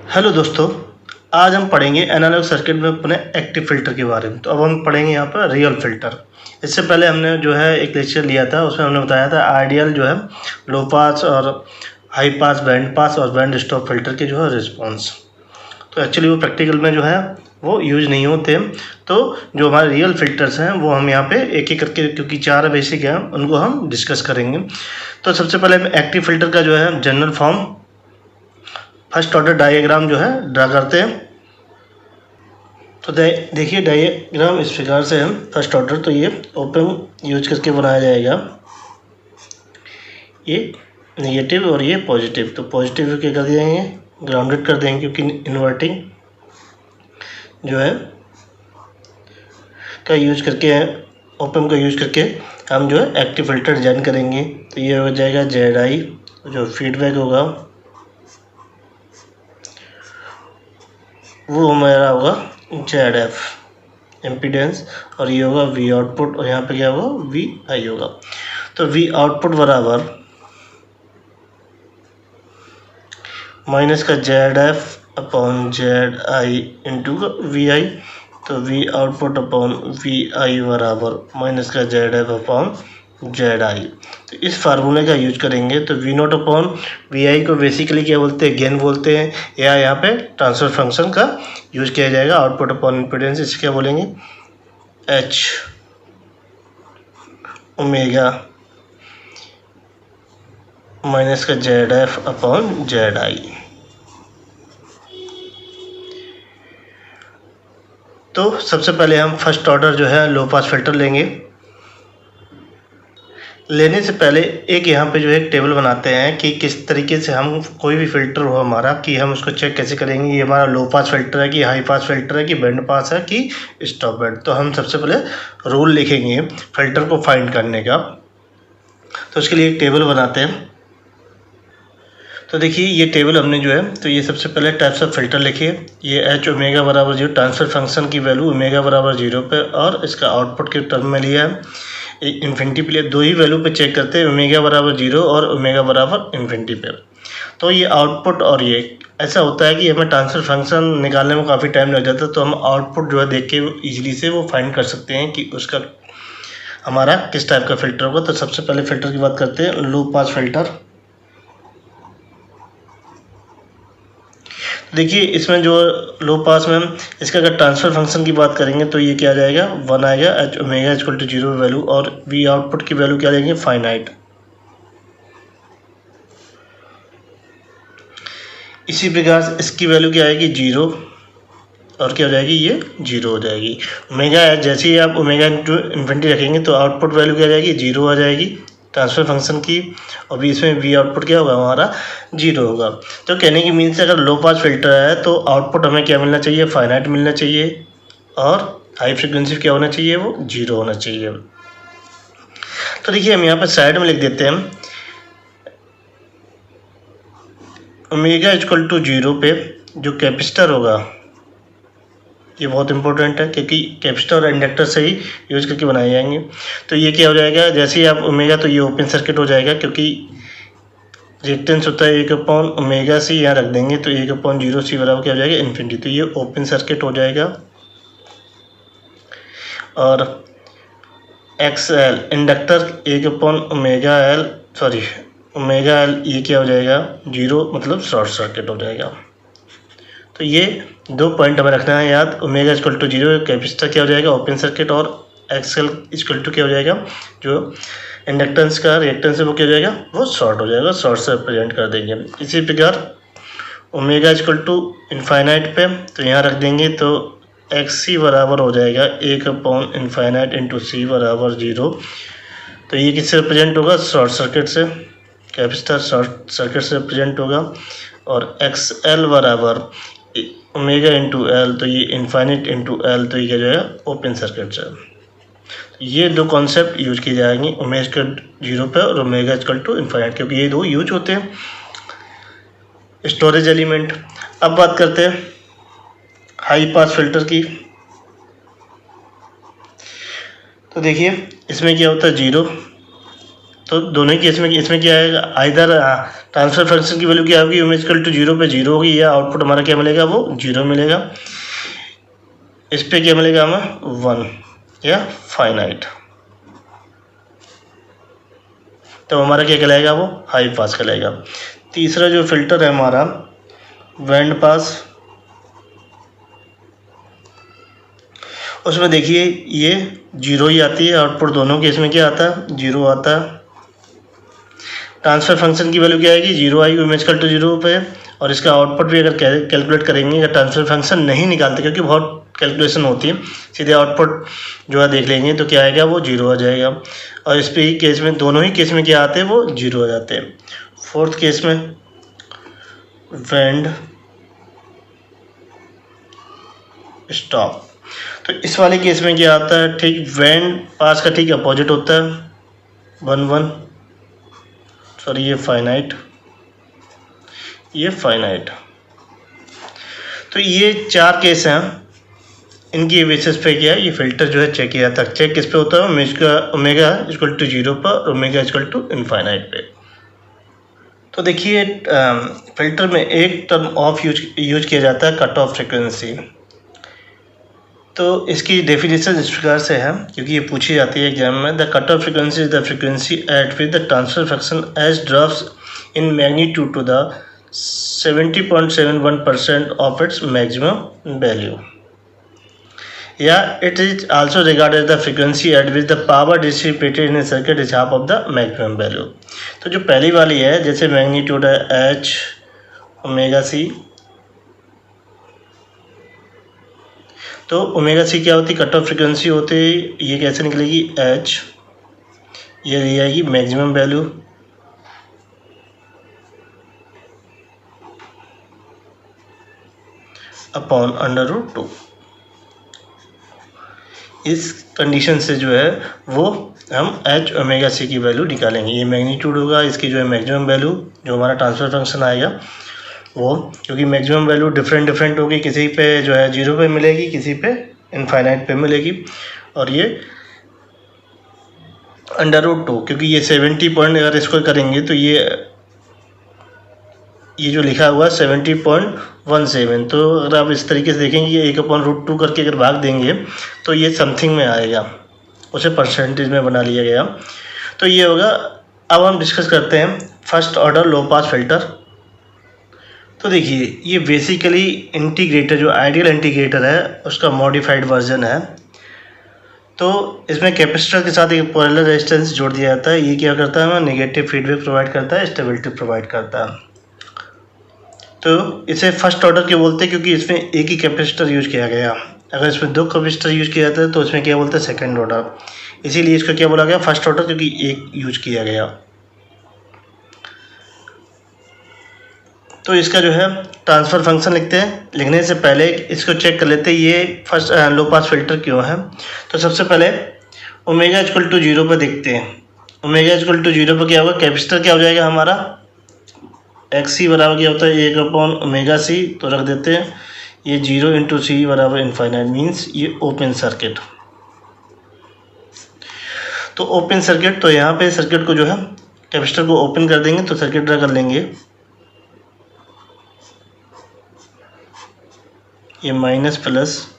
Hello दोस्तों, आज हम पढ़ेंगे एनालॉग सर्किट में अपने एक्टिव फ़िल्टर के बारे में। तो अब हम पढ़ेंगे यहाँ पर रियल फ़िल्टर। इससे पहले हमने जो है एक लेक्चर लिया था, उसमें हमने बताया था आइडियल जो है लो पास और हाई पास, बैंड पास और बैंड स्टॉप फ़िल्टर के जो है रिस्पॉन्स। तो एक्चुअली वो प्रैक्टिकल में जो है वो यूज नहीं होते। तो जो हमारे रियल फ़िल्टर्स हैं वो हम यहाँ पे एक एक करके, क्योंकि 4 बेसिक हैं, उनको हम डिस्कस करेंगे। तो सबसे पहले हम एक्टिव फ़िल्टर का जो है general form, first order diagram जो है ड्रा करते हैं। तो देखिए डायग्राम इस प्रकार से है। फर्स्ट ऑर्डर तो ये ओपन यूज करके बनाया जाएगा, ये नेगेटिव और ये पॉजिटिव। तो पॉजिटिव क्या कर देंगे, ग्राउंडेड कर देंगे, क्योंकि इन्वर्टिंग जो है का यूज करके, ओपन का यूज करके हम जो है एक्टिव फिल्टर डिजाइन करेंगे। तो ये हो जाएगा ZI, जो फीडबैक होगा वो हमारा होगा ZF इम्पीडेंस, और ये होगा V आउटपुट, और यहाँ पे क्या होगा VI होगा। तो V आउटपुट बराबर माइनस का ZF अपॉन ZI इंटू का VI। तो V आउटपुट अपॉन VI बराबर माइनस का ZF अपॉन ZI। तो इस फार्मूले का यूज करेंगे। तो V0 अपॉन VI को बेसिकली क्या बोलते हैं, गेन बोलते हैं, या यहाँ पे ट्रांसफर फंक्शन का यूज किया जाएगा। आउटपुट अपॉन इम्पीडेंस, इसे क्या बोलेंगे, H ओमेगा माइनस का ZF अपॉन ZI। तो सबसे पहले हम फर्स्ट ऑर्डर जो है लो पास फिल्टर लेंगे। लेने से पहले एक यहाँ पे जो है एक टेबल बनाते हैं कि किस तरीके से हम कोई भी फ़िल्टर हो हमारा, कि हम उसको चेक कैसे करेंगे ये हमारा लो पास फिल्टर है कि हाई पास फिल्टर है कि बैंड पास है कि स्टॉप बैंड। तो हम सबसे पहले रूल लिखेंगे फ़िल्टर को फाइंड करने का। तो उसके लिए एक टेबल बनाते हैं। तो देखिए ये टेबल हमने जो है, तो ये सबसे पहले टाइप्स ऑफ फिल्टर लिखिए। ये H ओमेगा बराबर 0, ट्रांसफर फंक्शन की वैल्यू ओमेगा बराबर 0 पे, और इसका आउटपुट के टर्म में लिया है इन्फिनिटी पे। दो ही वैल्यू पे चेक करते हैं, ओमेगा बराबर 0 और ओमेगा बराबर इन्फिनिटी पे। तो ये आउटपुट, और ये ऐसा होता है कि हमें ट्रांसफर फंक्शन निकालने में काफ़ी टाइम लग जाता है, तो हम आउटपुट जो है देख के ईजिली से वो फाइंड कर सकते हैं कि उसका हमारा किस टाइप का फिल्टर होगा। तो सबसे पहले फिल्टर की बात करते हैं, लो पास फिल्टर। देखिए इसमें जो लो पास में हम इसका अगर ट्रांसफर फंक्शन की बात करेंगे तो ये क्या आ जाएगा, 1 आएगा, H omega equal to 0 value, और V आउटपुट की वैल्यू क्या लेंगे, फाइनाइट। इसी प्रकार से इसकी वैल्यू क्या आएगी, 0, और क्या हो जाएगी, ये 0 हो जाएगी। ओमेगा जैसे ही आप ओमेगा इंटू इन्फिनिटी रखेंगे तो आउटपुट वैल्यू क्या आ जाएगी, 0 आ जाएगी ट्रांसफर फंक्शन की, और भी इसमें V आउटपुट क्या होगा, हमारा 0 होगा। तो कहने की मीन्स अगर लो पास फिल्टर है तो आउटपुट हमें क्या मिलना चाहिए, फाइनाइट मिलना चाहिए, और हाई फ्रिक्वेंसी क्या होना चाहिए, वो 0 होना चाहिए। तो देखिए हम यहाँ पर साइड में लिख देते हैं, ओमेगा इक्वल टू 0 पे जो कैपेसिटर होगा, ये बहुत इंपॉर्टेंट है क्योंकि कैपेसिटर और इंडक्टर से ही यूज करके बनाए जाएंगे। तो ये क्या हो जाएगा, जैसे ही आप ओमेगा, तो ये ओपन सर्किट हो जाएगा, क्योंकि रिएक्टेंस होता है 1 अपॉन ओमेगा सी, यहाँ रख देंगे तो 1 अपॉन 0 सी बराबर क्या हो जाएगा, इन्फिनिटी। तो ये ओपन सर्किट हो जाएगा। और XL inductor 1 upon omega L, sorry omega L, ये क्या हो जाएगा, 0, मतलब शॉर्ट सर्किट हो जाएगा। तो ये 2 पॉइंट हमें रखना है याद, ओमेगा इक्वल टू 0 कैपेसिटर क्या हो जाएगा, ओपन सर्किट, और XL इक्वल टू क्या हो जाएगा, जो इंडक्टेंस का रिएक्टेंस है वो क्या हो जाएगा, वो शॉर्ट हो जाएगा, शॉर्ट से रिप्रेजेंट कर देंगे। इसी प्रकार ओमेगा इक्वल टू इनफाइनाइट पे, तो यहाँ रख देंगे, तो XC बराबर हो जाएगा 1 अपॉन इनफाइनाइट इंटू C बराबर 0। तो ये किससे रिप्रेजेंट होगा, शॉर्ट सर्किट से, कैपेसिटर शॉर्ट सर्किट से रिप्रेजेंट होगा। और XL बराबर ओमेगा इंटू एल, तो ये इनफाइनाइट इंटू एल, तो ये क्या जाएगा, ओपन सर्किट से। ये 2 कॉन्सेप्ट यूज किए जाएंगे, ओमेगा इक्वल 0 पे और ओमेगा इक्वल टू इनफाइनाइट, क्योंकि ये 2 यूज होते हैं स्टोरेज एलिमेंट। अब बात करते हैं हाई पास फिल्टर की। तो देखिए इसमें क्या होता है, 0, तो दोनों ही केस में इसमें क्या है, आइदर ट्रांसफर फंक्शन की वैल्यू क्या होगी, इक्वल टू 0 पे 0 होगी, या आउटपुट हमारा क्या मिलेगा, वो 0 मिलेगा। इस पे क्या मिलेगा हमें 1 या फाइनाइट। तो हमारा क्या कहलाएगा, वो हाई पास कहलाएगा। तीसरा जो फिल्टर है हमारा बैंड पास, उसमें देखिए ये 0 ही आती है, आउटपुट दोनों केस में क्या आता है, 0 आता है। ट्रांसफर फंक्शन की वैल्यू क्या आएगी, 0 आएगी इक्वल टू 0 पे, और इसका आउटपुट भी अगर कैलकुलेट करेंगे, या ट्रांसफर फंक्शन नहीं निकालते क्योंकि बहुत कैलकुलेशन होती है, सीधे आउटपुट जो है देख लेंगे तो क्या आएगा, वो 0 आ जाएगा। और इस पे केस में, दोनों ही केस में क्या आते हैं, वो 0 आ जाते हैं। फोर्थ केस में बैंड स्टॉप, तो इस वाले केस में क्या आता है, ठीक बैंड पास का ठीक अपोजिट होता है, 1 सॉरी ये फाइनाइट, ये फाइनाइट। तो ये 4 केस हैं, इनकी बेसिस पे क्या है, ये फिल्टर जो है चेक किया जाता है। चेक किस पे होता है, ओमेगा इक्वल टू 0 पर, ओमेगा इक्वल टू इनफाइनाइट पे। तो देखिए फिल्टर में एक टर्म ऑफ यूज किया जाता है, कट ऑफ फ्रिक्वेंसी। तो इसकी डेफिनेशन इस प्रकार से है, क्योंकि ये पूछी जाती है एग्जाम में। The cut off frequency is the frequency at which the transfer function edge drops in magnitude to the 70.71% of its maximum value, या it is also regarded the frequency at which the power dissipated in a circuit is half of the maximum value. तो जो पहली वाली है, जैसे magnitude है H omega C, तो omega C क्या होती है, कट ऑफ फ्रिक्वेंसी होती है। ये कैसे निकलेगी, एच, ये दी जाएगी मैक्सिमम वैल्यू अपॉन √2। इस कंडीशन से जो है वो हम एच ओमेगा सी की वैल्यू निकालेंगे। ये मैग्नीट्यूड होगा, इसकी जो है मैक्सिमम वैल्यू जो हमारा ट्रांसफर फंक्शन आएगा वो, क्योंकि मैक्सिमम वैल्यू डिफरेंट होगी, किसी पे जो है 0 पे मिलेगी, किसी पे इनफाइनाइट पे मिलेगी। और ये √2, क्योंकि ये 70 पॉइंट अगर इसको करेंगे तो ये जो लिखा हुआ है 70.17, तो अगर आप इस तरीके से देखेंगे ये 1/√2 करके अगर भाग देंगे तो ये समथिंग में आएगा, उसे परसेंटेज में बना लिया गया। तो ये होगा। अब हम डिस्कस करते हैं first order low pass filter. तो देखिए ये बेसिकली इंटीग्रेटर, जो आइडियल इंटीग्रेटर है उसका मॉडिफाइड वर्जन है। तो इसमें कैपेसिटर के साथ एक पैरेलल रेजिस्टेंस जोड़ दिया जाता है। ये क्या करता है, नेगेटिव फीडबैक प्रोवाइड करता है, स्टेबिलिटी प्रोवाइड करता है। तो इसे फर्स्ट ऑर्डर क्यों बोलते हैं, क्योंकि इसमें एक ही कैपेसिटर यूज किया गया। अगर इसमें 2 कैपेसिटर यूज किया जाता है तो इसमें क्या बोलते हैं, सेकंड ऑर्डर। इसीलिए इसको क्या बोला गया, फर्स्ट ऑर्डर, क्योंकि एक यूज किया गया। तो इसका जो है ट्रांसफ़र फंक्शन लिखते हैं। लिखने से पहले इसको चेक कर लेते हैं ये फर्स्ट लो पास फिल्टर क्यों है। तो सबसे पहले ओमेगा इक्वल टू 0 पर देखते हैं। ओमेगा इक्वल टू 0 पर क्या होगा, कैपेसिटर क्या हो जाएगा हमारा, XC बराबर क्या होता है 1/ओमेगा C, तो रख देते हैं ये 0 × C बराबर इनफाइनाइट, मीन्स ये ओपन सर्किट। तो ओपन सर्किट, तो यहाँ पे सर्किट को जो है कैपेसिटर को ओपन कर देंगे तो सर्किट ड्रा कर लेंगे। ये माइनस प्लस,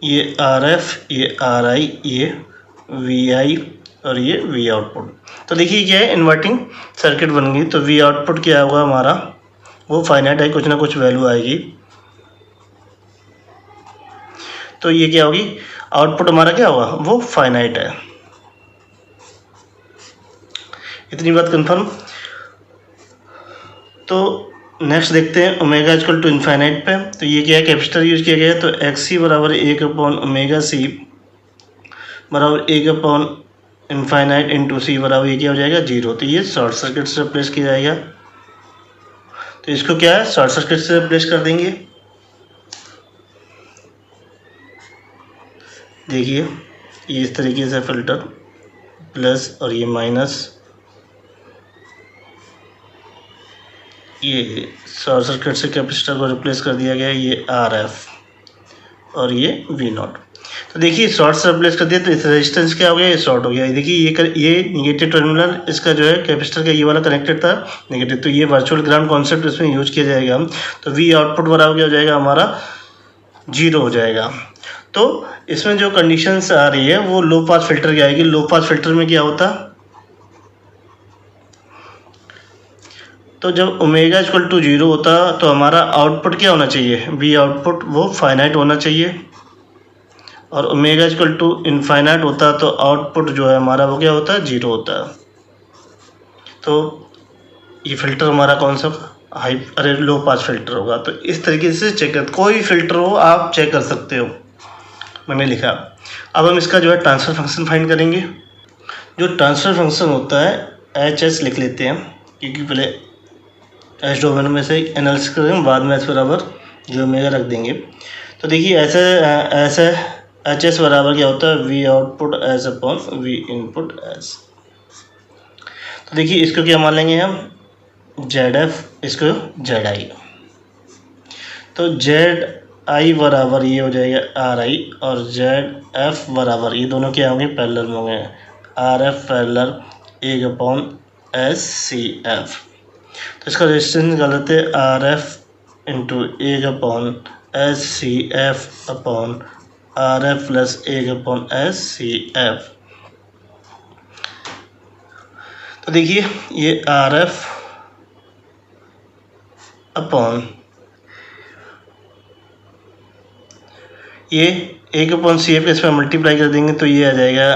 ये RF, ये RI, ये VI और ये V आउटपुट। तो देखिए क्या है, इन्वर्टिंग सर्किट बन गई। तो V आउटपुट क्या होगा हमारा, वो फाइनाइट है, कुछ ना कुछ वैल्यू आएगी। तो ये क्या होगी, आउटपुट हमारा क्या होगा, वो फाइनाइट है। इतनी बात कंफर्म। तो नेक्स्ट देखते हैं ओमेगा इक्वल टू इनफाइनाइट पे। तो ये क्या है, कैपेसिटर यूज किया गया है। तो XC बराबर 1/ओमेगा C बराबर 1/इनफाइनाइट इंटू C बराबर ये क्या हो जाएगा 0। तो ये शॉर्ट सर्किट से रिप्लेस किया जाएगा। तो इसको क्या है, शॉर्ट सर्किट से रिप्लेस कर देंगे। देखिए ये इस तरीके से फिल्टर, प्लस और ये माइनस, ये शॉर्ट सर्किट से कैपेसिटर को रिप्लेस कर दिया गया, ये RF और ये V0। तो देखिए शॉर्ट से रिप्लेस कर दिया तो इस रेजिस्टेंस क्या हो गया, ये शॉर्ट हो गया। देखिए ये निगेटिव टर्मिनल इसका जो है कैपेसिटर का ये वाला कनेक्टेड था नेगेटिव, तो ये वर्चुअल ग्राउंड कॉन्सेप्ट इसमें यूज किया जाएगा। तो V आउटपुट बराबर क्या हो जाएगा हमारा 0 हो जाएगा। तो इसमें जो कंडीशंस आ रही है वो लो पास फिल्टर की आएगी। लो पास फिल्टर में क्या होता, तो जब ओमेगा इक्वल टू 0 होता तो हमारा आउटपुट क्या होना चाहिए, V आउटपुट वो फाइनाइट होना चाहिए, और ओमेगा इक्वल टू इनफाइनाइट होता तो आउटपुट जो है हमारा वो क्या होता है 0 होता है। तो ये फिल्टर हमारा कौन सा लो पास फिल्टर होगा। तो इस तरीके से चेक कर, कोई फिल्टर हो आप चेक कर सकते हो, मैंने लिखा। अब हम इसका जो है ट्रांसफ़र फंक्शन फाइंड करेंगे। जो ट्रांसफ़र फंक्शन होता है HS लिख लेते हैं, क्योंकि पहले एच डोमेन में से एनालिसिस करेंगे, बाद में एच बराबर जो ओमेगा रख देंगे। तो देखिए ऐसे HS बराबर क्या होता है V output S upon V input S. तो देखिए इसको क्या मान लेंगे हम ZF, इसको ZI। तो ZI बराबर ये हो जाएगा RI और ZF बराबर ये दोनों क्या होंगे पैरेलल में होंगे, RF पैरेलल 1 अपॉन SCF। तो इसका रेजिस्टेंस निकाल देते हैं RF into 1 upon SCF upon RF plus 1 upon SCF। तो देखिए ये RF अपॉन ये 1 अपॉन CF के इसमें मल्टीप्लाई कर देंगे तो ये आ जाएगा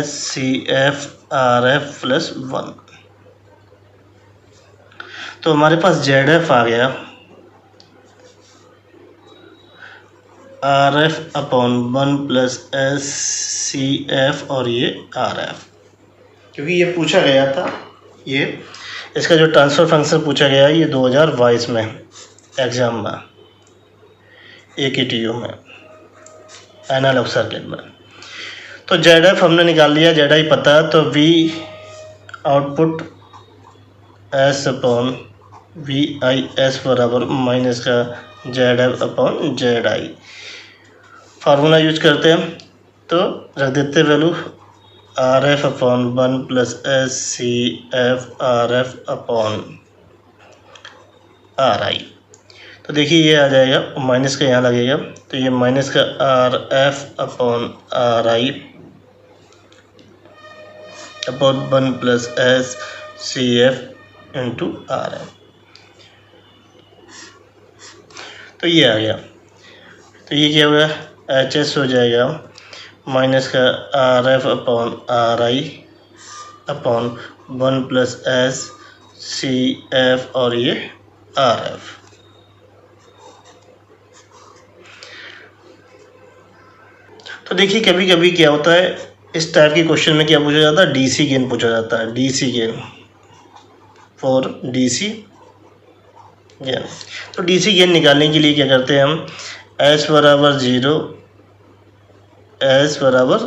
SCF RF प्लस 1। तो हमारे पास ZF आ गया RF अपॉन 1 प्लस SCF और ये RF, क्योंकि ये पूछा गया था, ये इसका जो ट्रांसफ़र फंक्शन पूछा गया है ये 2022 में एग्ज़ाम में AKTU में एनालॉग सर्किट में। तो ZF हमने निकाल लिया, ZI पता है, तो V output S upon VIS बराबर माइनस का ZF upon ZI। Formula use करते हैं तो रख देते value RF upon 1 plus SCF RF upon RI। तो देखिए ये आ जाएगा, माइनस का यहाँ लगेगा तो ये माइनस का RF upon RI upon 1 plus SCF into RF। तो ये आ गया, तो ये क्या होगा HS हो जाएगा माइनस का RF upon RI upon 1 plus SCF और ये RF। तो देखिए कभी कभी क्या होता है इस टाइप के क्वेश्चन में क्या पूछा जाता है, DC गेन पूछा जाता है, DC gain for DC gain. तो DC गेन निकालने के लिए क्या करते हैं हम S बराबर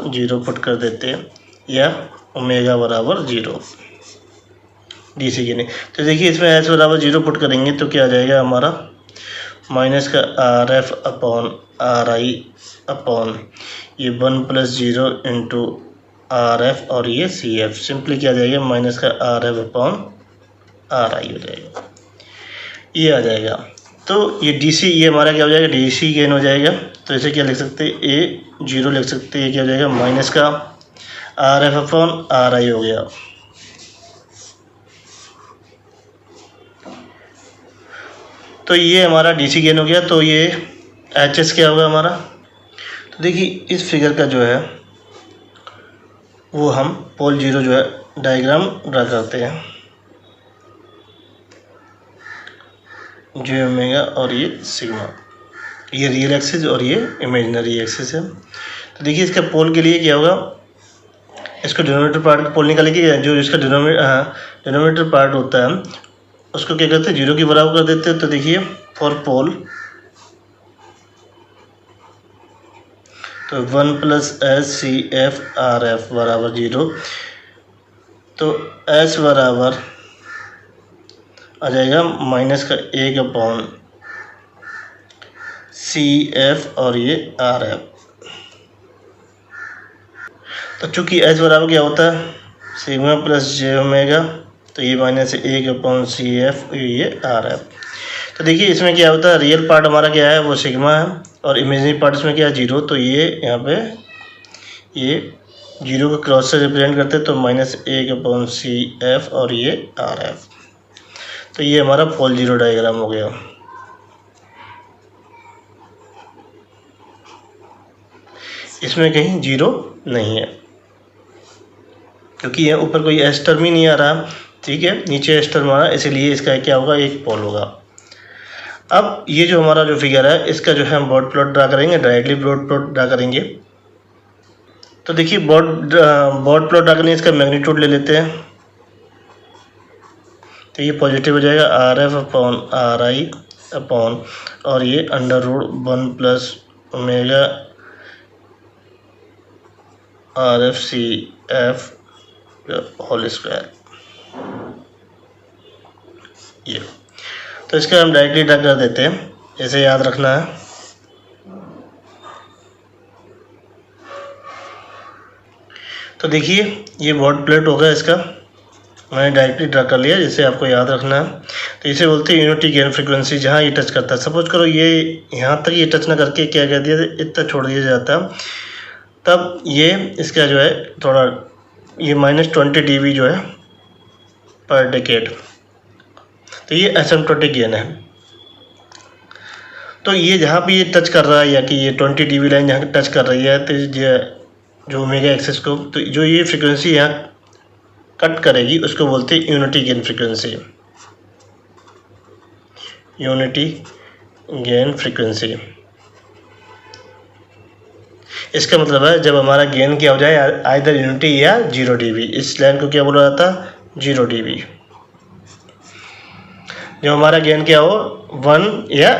0 पुट कर देते हैं या ओमेगा बराबर 0 DC गेन। तो देखिए इसमें S बराबर 0 पुट करेंगे तो क्या आ जाएगा हमारा माइनस का RF अपॉन RI अपॉन ये 1 प्लस 0 इंटू RF और ये CF, सिंपली क्या आ जाएगा माइनस का RF अपॉन RI हो जाएगा, ये आ जाएगा। तो ये DC ये हमारा क्या हो जाएगा DC गेन हो जाएगा। तो इसे क्या लिख सकते हैं A0 लिख सकते हैं, ये क्या हो जाएगा माइनस का RF अपॉन RI हो गया। तो ये हमारा DC गेन हो गया। तो ये HS क्या होगा हमारा, तो देखिए इस फिगर का जो है वो हम पोल 0 जो है डायग्राम ड्रा करते हैं, जो ओमेगा और ये सिग्मा, ये रियल एक्सिस और ये इमेजिनरी एक्सिस है। तो देखिए इसका पोल के लिए क्या होगा, इसको डिनोमिनेटर पार्ट का पोल निकालेंगे, जो इसका डिनोमिनेटर पार्ट होता है उसको क्या करते हैं 0 के बराबर कर देते हैं। तो देखिए फॉर पोल तो 1 प्लस SCF RF बराबर 0। तो S बराबर आ जाएगा माइनस का 1 सी एफ और ये आर एफ। तो चूँकि एच बराबर क्या होता है सिग्मा प्लस जे ओमेगा, तो ये माइनस 1/CF ये आर एफ। तो देखिए इसमें क्या होता है, रियल पार्ट हमारा क्या है वो सिग्मा है और इमेजिनरी पार्ट इसमें क्या है 0। तो ये यहाँ पे ये 0 को क्रॉस से रिप्रेजेंट करते हैं तो -1/CF और ये आर एफ। तो ये हमारा पोल जीरो डायग्राम हो गया। इसमें कहीं 0 नहीं है क्योंकि यहाँ ऊपर कोई एस टर्म ही नहीं आ रहा, ठीक है, नीचे एस टर्म आ रहा है, इसीलिए इसका क्या होगा एक पोल होगा। अब ये जो हमारा जो फिगर है इसका जो है हम बॉड प्लॉट ड्रा करेंगे, डायरेक्टली बॉड प्लॉट ड्रा करेंगे। तो देखिए बॉड प्लॉट ड्रा करने इसका मैग्नीट्यूड ले लेते हैं। तो ये पॉजिटिव हो जाएगा RF/RI अपॉन और ये √1 + ω RFCF होल स्क्वायर। ये तो इसका हम डायरेक्टली ड्रा कर देते हैं, ऐसे याद रखना है। तो देखिए ये बॉड प्लेट होगा, इसका मैंने डायरेक्टली ड्रा कर लिया, जिसे आपको याद रखना है। तो इसे बोलते हैं यूनिटी गेन फ्रीक्वेंसी, जहाँ ये टच करता है। सपोज करो ये यहाँ तक ये टच ना करके क्या कर दिया इतना छोड़ दिया जाता, तब ये इसका जो है थोड़ा ये -20 dB जो है पर डेकेड, तो ये एसिम्प्टोटिक गेन है। तो ये जहाँ पे ये टच कर रहा है या कि ये 20 dB लाइन जहाँ टच कर रही है, तो जो ओमेगा एक्सिस को, तो जो ये फ्रीक्वेंसी यहाँ कट करेगी उसको बोलते हैं unity gain frequency, unity gain frequency. इसका मतलब है जब हमारा गेन क्या हो जाए आइदर यूनिटी या 0 dB, इस लाइन को क्या बोला जाता है 0 dB। जब हमारा गेन क्या हो 1 या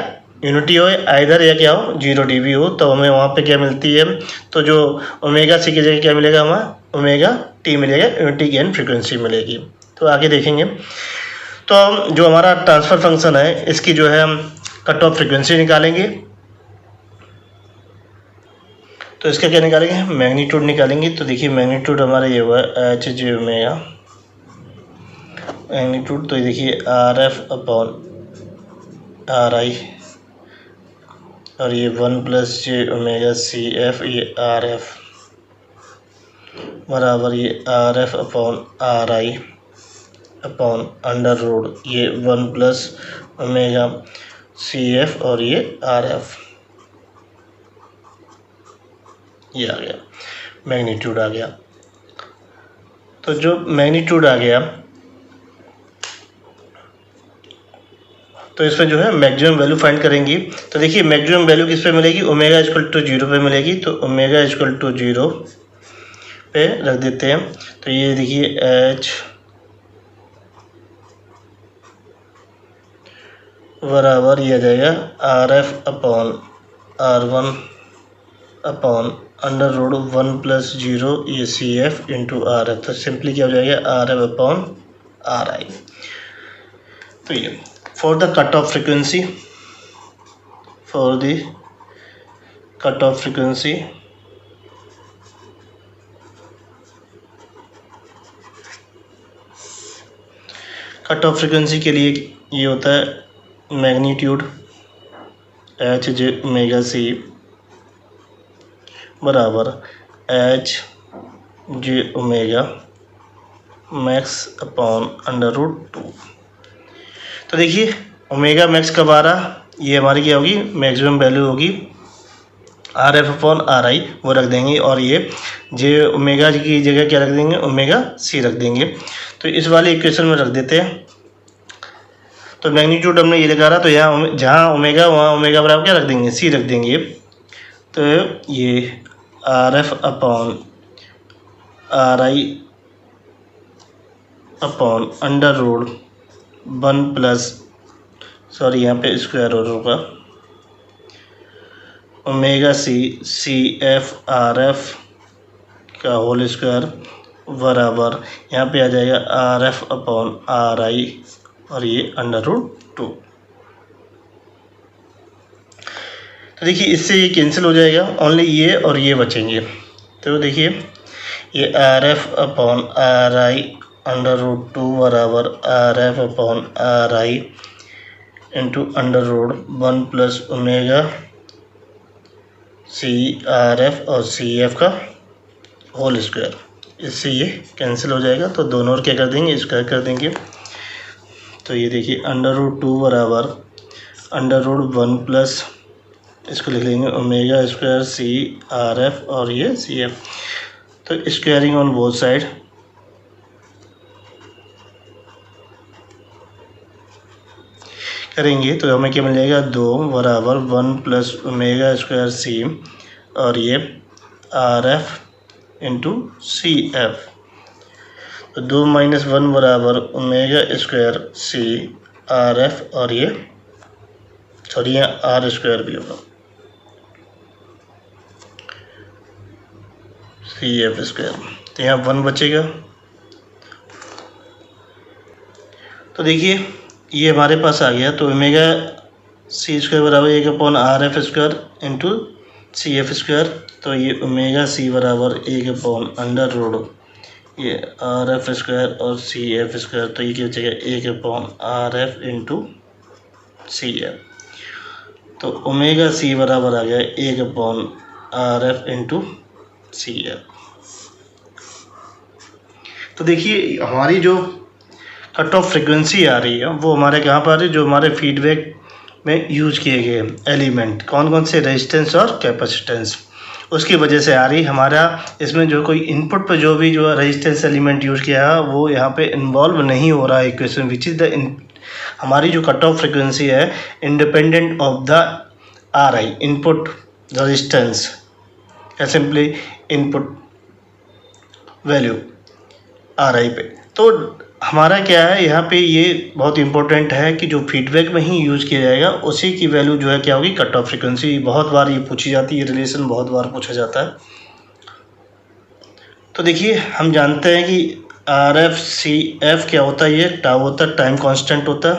यूनिटी हो आइदर या क्या हो 0 dB हो, तो हमें वहाँ पे क्या मिलती है, तो जो ओमेगा सी की जगह क्या मिलेगा हमें ओमेगा टी मिलेगा, यूनिटी गेन फ्रीक्वेंसी मिलेगी। तो आगे देखेंगे। तो जो हमारा ट्रांसफ़र फंक्शन है इसकी जो है हम कट ऑफ फ्रीक्वेंसी निकालेंगे। तो इसका क्या निकालेंगे मैग्नीट्यूड निकालेंगे। तो देखिए मैग्नीट्यूड हमारा ये हुआ एच जे ओमेगा मैग्नीट्यूड, तो देखिए RF/RI और ये 1 + jωCF ये RF बराबर ये RF/RI अपॉन √ ये 1 + ω/CF और ये RF। ये आ गया मैग्नीट्यूड आ गया। तो जो मैग्नीट्यूड आ गया तो इसमें जो है मैक्सिमम वैल्यू फाइंड करेंगी। तो देखिए मैक्सिमम वैल्यू किस पे मिलेगी, ओमेगा = 0 पे मिलेगी। तो ओमेगा = 0 पे रख देते हैं। तो ये देखिए H बराबर ये आ जाएगा RF/R1 अपॉन √1 + 0 ये CF × RF। तो सिंपली क्या हो जाएगा RF/RI। तो ये for the cutoff frequency, for the cutoff frequency cutoff frequency के लिए ये होता है magnitude H j omega c बराबर H j omega max upon √2। तो देखिए ओमेगा मैक्स कब आ रहा, ये हमारी क्या होगी मैक्सिमम वैल्यू होगी RF/RI वो रख देंगे, और ये जे ओमेगा की जगह क्या रख देंगे ओमेगा सी रख देंगे। तो इस वाले इक्वेशन में रख देते हैं। तो मैग्नीट्यूड हमने ये लगा रहा, तो यहाँ जहाँ ओमेगा वहाँ ओमेगा बराबर क्या रख देंगे सी रख देंगे। तो ये RF/RI अपॉन √1 + यहाँ पे स्क्वायर रूट होगा ω/CF RF का होल स्क्वायर बराबर यहाँ पे आ जाएगा RF/RI और ये √2। तो देखिए इससे ये कैंसिल हो जाएगा, ओनली ये और ये बचेंगे। तो देखिए ये RF/RI √2 बराबर RF/RI into √1 plus omega CRF और CF का होल स्क्वायर। इससे ये कैंसिल हो जाएगा, तो दोनों और क्या कर देंगे, स्क्वायर कर देंगे। तो ये देखिए √2 बराबर √1 प्लस, इसको लिख लेंगे ओमेगा स्क्वायर CRF और ये CF। तो स्क्वायरिंग ऑन बोथ साइड, करेंगे तो हमें क्या मिल जाएगा, 2 बराबर 1 प्लस ओमेगा स्क्वायर C और ये RF इंटू CF। तो 2 माइनस 1 बराबर ओमेगा स्क्वायर CRF और ये सॉरी यहाँ R स्क्वायर भी होगा CF स्क्वायर। तो यहाँ 1 बचेगा। तो देखिए ये हमारे पास आ गया। तो ओमेगा C स्क्वायर बराबर 1/RF square into CF square. तो ये ओमेगा C बराबर 1/√, ये RF स्क्वायर और CF स्क्वायर। तो ये क्या बचेगा, 1/RF इंटू CF। तो ओमेगा C बराबर आ गया 1/RF इंटू CF। तो देखिए हमारी जो कट ऑफ फ्रिक्वेंसी आ रही है वो हमारे कहाँ पर आ रही है, जो हमारे फीडबैक में यूज किए गए एलिमेंट कौन कौन से, रेजिस्टेंस और कैपेसिटेंस, उसकी वजह से आ रही। हमारा इसमें जो कोई इनपुट पर जो भी जो रेजिस्टेंस एलिमेंट यूज किया है वो यहाँ पे इन्वॉल्व नहीं हो रहा है इक्वेशन, विच इज़ द हमारी जो कट ऑफ फ्रिक्वेंसी है independent of the RI input resistance या सिंपली इनपुट वैल्यू RI पे। तो हमारा क्या है यहाँ पे, ये बहुत इंपॉर्टेंट है कि जो फीडबैक में ही यूज़ किया जाएगा उसी की वैल्यू जो है क्या होगी, कट ऑफ फ्रिक्वेंसी। बहुत बार ये पूछी जाती है, रिलेशन बहुत बार पूछा जाता है। तो देखिए हम जानते हैं कि RF CF क्या होता है, ये टाउ होता है, टाइम कांस्टेंट होता है।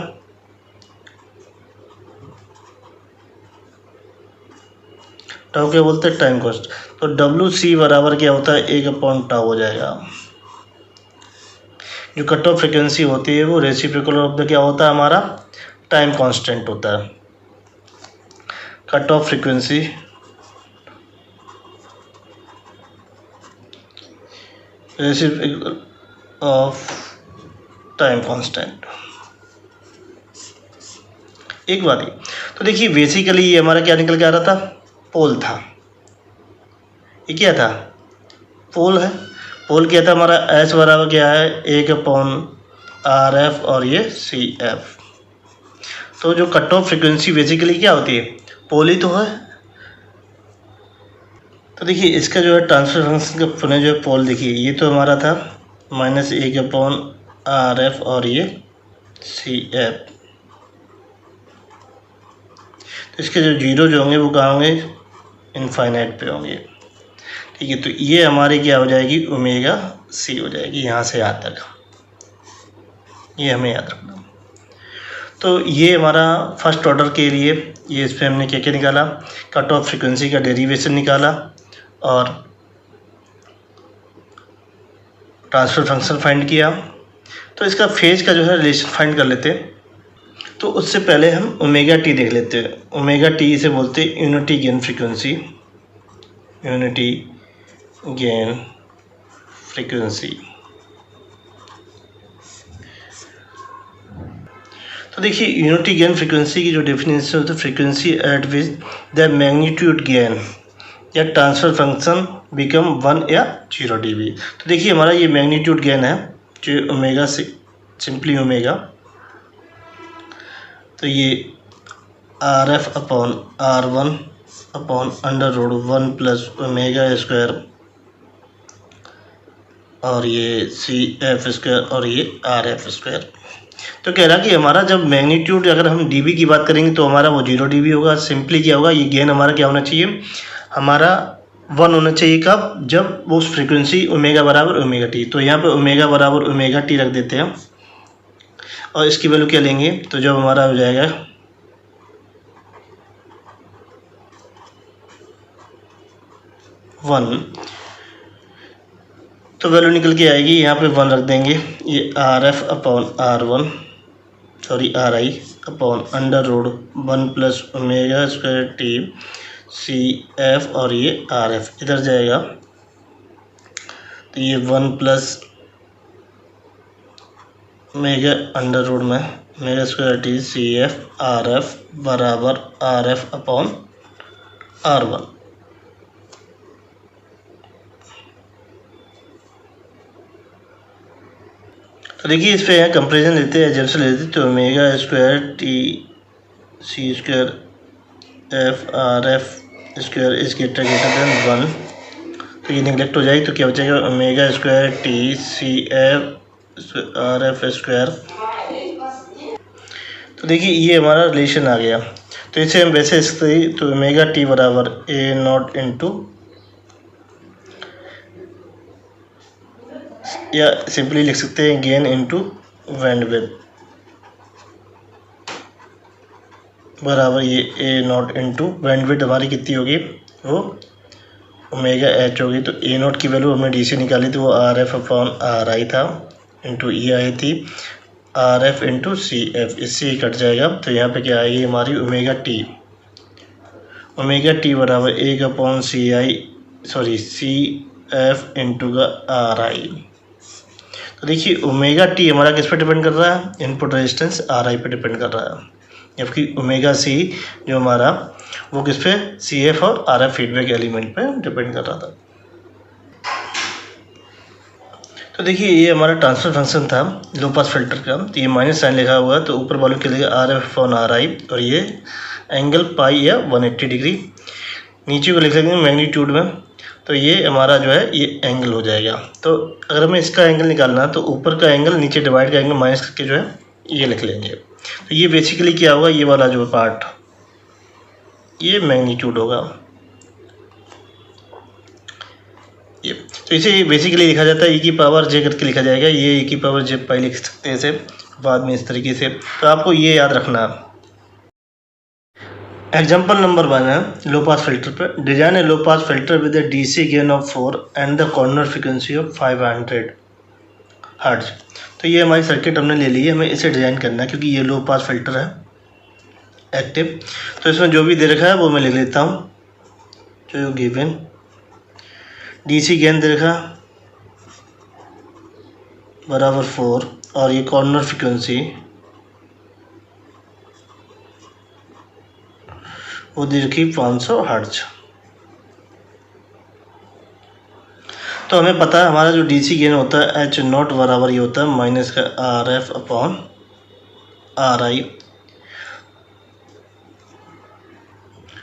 टाउ क्या बोलते हैं, टाइम कांस्टेंट। तो WC बराबर क्या होता है, 1/टाउ हो जाएगा। जो कट ऑफ फ्रिक्वेंसी होती है वो रेसिप्रोकल ऑफ द क्या होता है, हमारा टाइम कांस्टेंट होता है। Cut off frequency reciprocal of time constant. एक बात ही, तो देखिए बेसिकली ये हमारा क्या निकल के आ रहा था, पोल था। ये क्या था, पोल है। पोल क्या था हमारा, S बराबर क्या है, 1/RF और ये CF। तो जो कट ऑफ फ्रिक्वेंसी बेसिकली क्या होती है, पोल ही तो है। तो देखिए इसका जो है ट्रांसफर फंक्शन का पुनः जो है पोल, देखिए ये तो हमारा था -1/RF और ये CF। तो इसके जो जीरो जो होंगे वो कहाँ होंगे, इनफाइनाइट पे होंगे। ठीक है, तो ये हमारी क्या हो जाएगी, ओमेगा C हो जाएगी यहाँ से यहाँ तक। ये हमें याद रखना। तो ये हमारा फर्स्ट ऑर्डर के लिए, ये इस पर हमने क्या क्या निकाला, कट ऑफ फ्रिक्वेंसी का डेरिवेशन निकाला और ट्रांसफर फंक्शन फाइंड किया। तो इसका फेज का जो है रिलेशन फाइंड कर लेते हैं। तो उससे पहले हम ओमेगा T देख लेते हैं। ओमेगा T इसे बोलते हैं unity gain frequency, unity gain frequency. तो देखिए यूनिटी गेन फ्रीक्वेंसी की जो डेफिनेशन होती है, frequency eight which the magnitude gain या ट्रांसफर फंक्शन बिकम 1 या 0 dB। तो देखिए हमारा ये मैग्नीट्यूड गेन है जो ओमेगा से, सिंपली ओमेगा। तो ये RF/R1/√1 प्लस ओमेगा स्क्वायर और ये CF स्क्वायर और ये RF स्क्वायर। तो कह रहा कि हमारा जब मैग्नीट्यूड, अगर हम dB की बात करेंगे तो हमारा वो 0 dB होगा। सिंपली क्या होगा, ये गेन हमारा क्या होना चाहिए, हमारा 1 होना चाहिए। कब, जब वो फ्रीक्वेंसी ओमेगा बराबर ओमेगा T। तो यहाँ पे ओमेगा बराबर ओमेगा T रख देते हैं। और इसकी वैल्यू क्या लेंगे, तो जब हमारा हो जाएगा 1, तो वैल्यू निकल के आएगी, यहाँ पे 1 रख देंगे। ये RF upon R1 sorry RI upon under root 1 plus omega square T CF और ये RF इधर जाएगा, तो ये 1 प्लस मेगा अंडर रूट में mega square T CF RF बराबर RF अपॉन R1। तो देखिए इस पे यहाँ कंपेरिजन लेते हैं, एजम्पशन लेते हैं, तो omega square T C square F RF square is greater than 1, तो ये निगलेक्ट हो जाएगी, तो क्या बचेगा omega square T CF RF square. तो देखिए ये हमारा रिलेशन आ गया, तो इसे हम वैसे तो ओमेगा T बराबर A0 इंटू, या सिंपली लिख सकते हैं गेन इंटू बैंडविड्थ बराबर ये A0 इंटू बैंडविड्थ हमारी कितनी होगी, वो ओमेगा H होगी। तो A0 की वैल्यू हमने डी से निकाली थी, वो RF अपॉन RI था इंटू ई आई थी RF इंटू CF, इससे ही कट जाएगा। तो यहाँ पे क्या आएगी हमारी ओमेगा T बराबर 1 अपॉन CF इंटू का RI। तो देखिए ओमेगा T हमारा किस पे डिपेंड कर रहा है, इनपुट रेजिस्टेंस RI पे डिपेंड कर रहा है, जबकि ओमेगा C जो हमारा वो किस पे CF और RF फीडबैक एलिमेंट पे डिपेंड कर रहा था। तो देखिए ये हमारा ट्रांसफर फंक्शन था लो पास फिल्टर का, तो ये माइनस साइन लिखा हुआ है, तो ऊपर वालों के लिए RF अपॉन RI और ये एंगल पाई या 180 डिग्री, नीचे को लिख लेंगे मैग्नीट्यूड में, तो ये हमारा जो है ये एंगल हो जाएगा। तो अगर हमें इसका एंगल निकालना है तो ऊपर का एंगल नीचे डिवाइड का एंगल माइनस करके जो है ये लिख लेंगे। तो ये बेसिकली क्या होगा, ये वाला जो पार्ट ये मैग्नीट्यूड होगा ये। तो इसे बेसिकली लिखा जाता है e की पावर j करके लिखा जाएगा, ये e की पावर j पाई लिख सकते हैं इसे बाद में इस तरीके से। तो आपको ये याद रखना है। एग्जाम्पल नंबर 1 है लो पास फिल्टर पर। Design A low pass filter with A DC gain of 4 and the corner frequency of 500 hertz. तो ये हमारी सर्किट हमने ले ली है, हमें इसे डिजाइन करना है क्योंकि ये लो पास फिल्टर है एक्टिव। तो इसमें जो भी दे रखा है वो मैं लिख लेता हूँ, जो गिवन DC गेन दे रखा बराबर 4 और ये कॉर्नर फ्रिक्वेंसी वो दे रखी 500 हर्ट्ज। तो हमें पता है हमारा जो DC गेन होता है H0 बराबर ये होता है माइनस का RF अपॉन RI।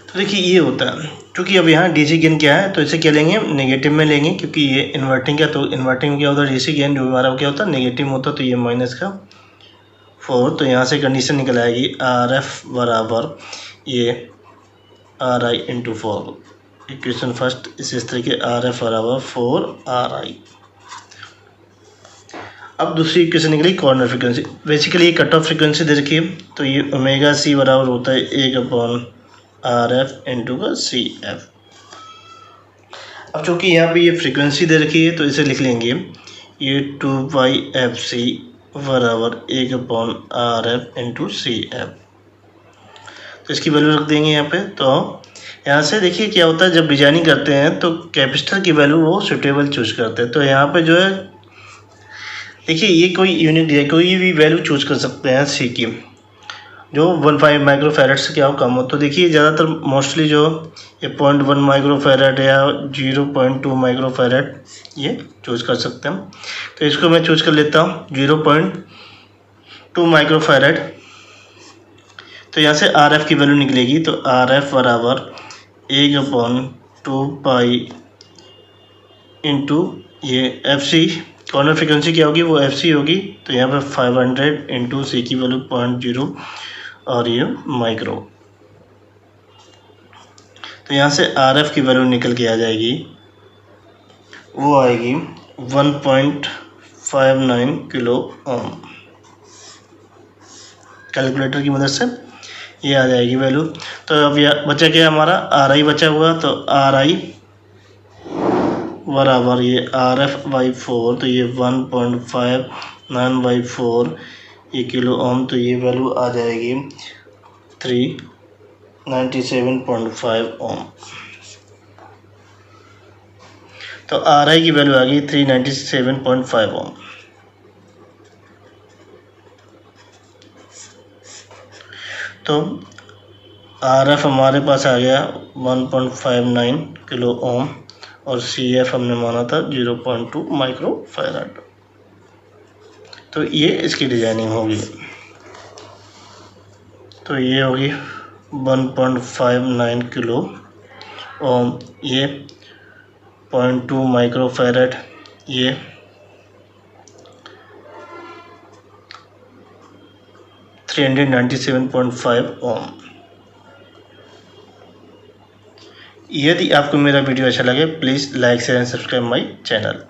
तो देखिए ये होता है, क्योंकि अब यहाँ DC गेन क्या है तो इसे क्या लेंगे, नेगेटिव में लेंगे, क्योंकि ये इन्वर्टिंग का, तो इन्वर्टिंग में क्या होता है DC गेन जो हमारा क्या होता है नेगेटिव में होता है, तो ये माइनस का 4। तो यहाँ से कंडीशन निकल आएगी RF बराबर ये RI इंटू 4, इक्वेशन फर्स्ट इस तरीके RF बराबर 4 RI। अब दूसरी इक्वेशन निकली कॉर्नर फ्रिक्वेंसी। बेसिकली ये कट ऑफ फ्रिक्वेंसी दे रखी है, तो ये ओमेगा C बराबर होता है 1 अपॉन RF इंटू का CF। अब चूँकि यहाँ पे ये फ्रिक्वेंसी दे रखी है तो इसे लिख लेंगे ये 2πfc बराबर 1 अपॉन RF इंटू CF। तो इसकी वैल्यू रख देंगे यहाँ पे। तो यहाँ से देखिए क्या होता है, जब डिजाइनिंग करते हैं तो कैपेसिटर की वैल्यू वो सुटेबल चूज करते हैं। तो यहाँ पे जो है देखिए ये कोई यूनिट है, कोई भी वैल्यू चूज कर सकते हैं C की, जो 1.5 माइक्रोफैरड से क्या हो कम हो। तो देखिए ज़्यादातर मोस्टली जो ये 0.1 माइक्रोफैरड या 0.2 माइक्रोफैरड ये चूज कर सकते हैं। तो इसको मैं चूज कर लेता हूँ 0.2 माइक्रोफैरड। तो यहाँ से RF की वैल्यू निकलेगी, तो RF बराबर 1 अपॉन 2 पाई इंटू ये FC, कॉर्नर फ्रिक्वेंसी क्या होगी वो FC होगी, तो यहाँ पे 500 इंटू C की वैल्यू 0.0 और ये माइक्रो। तो यहाँ से RF की वैल्यू निकल के आ जाएगी, वो आएगी 1.59 किलो ओम। कैलकुलेटर की मदद से ये आ जाएगी वैल्यू। तो अब यह बचा क्या हमारा आर आई बचा हुआ, तो आर आई बराबर ये आर एफ बाई 4, तो ये 1.59 बाई 4 ये किलो ओम, तो ये वैल्यू आ जाएगी 397.5 ओम। तो आर आई की वैल्यू आ गई 397.5 ओम। तो आर एफ हमारे पास आ गया 1.59 किलो ओम और सी एफ हमने माना था 0.2 माइक्रो फैराड। तो ये इसकी डिजाइनिंग होगी। तो ये होगी 1.59 किलो ओम, ये 0.2 माइक्रो फैराड, ये 397.5 ओम। यदि आपको मेरा वीडियो अच्छा लगे please like share and subscribe my channel.